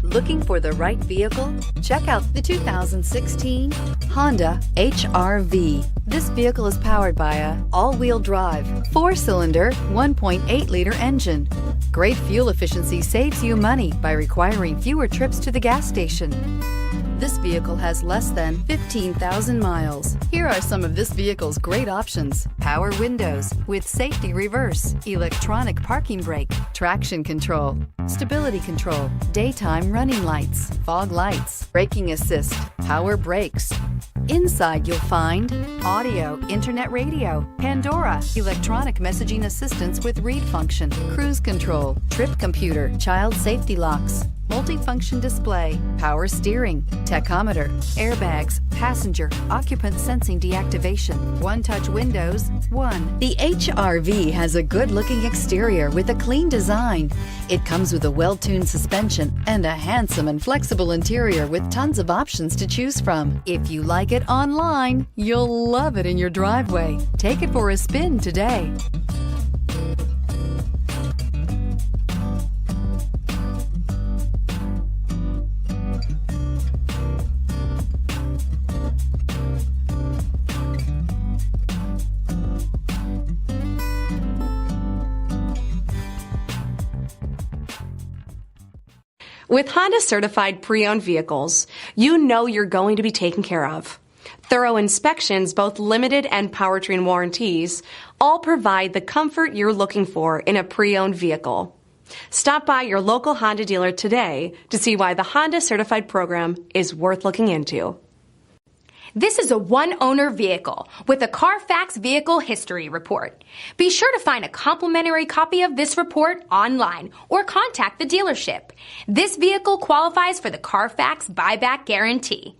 Looking for the right vehicle? Check out the 2016 Honda HR-V. This vehicle is powered by a all-wheel drive, 4-cylinder, 1.8-liter engine. Great fuel efficiency saves you money by requiring fewer trips to the gas station. This vehicle has less than 15,000 miles. Here are some of this vehicle's great options: power windows with safety reverse, electronic parking brake, traction control, stability control, daytime running lights, fog lights, braking assist, power brakes. Inside you'll find audio, internet radio, Pandora, electronic messaging assistance with read function, cruise control, trip computer, child safety locks, multifunction display, power steering, tachometer, airbags, passenger, occupant sensing deactivation, one-touch windows, The HR-V has a good-looking exterior with a clean design. It comes with a well-tuned suspension and a handsome and flexible interior with tons of options to choose from. If you like it online, you'll love it in your driveway. Take it for a spin today. With Honda certified pre-owned vehicles, you know you're going to be taken care of. Thorough inspections, both limited and powertrain warranties, all provide the comfort you're looking for in a pre-owned vehicle. Stop by your local Honda dealer today to see why the Honda certified program is worth looking into. This is a one-owner vehicle with a CARFAX Vehicle History Report. Be sure to find a complimentary copy of this report online or contact the dealership. This vehicle qualifies for the CARFAX Buyback Guarantee.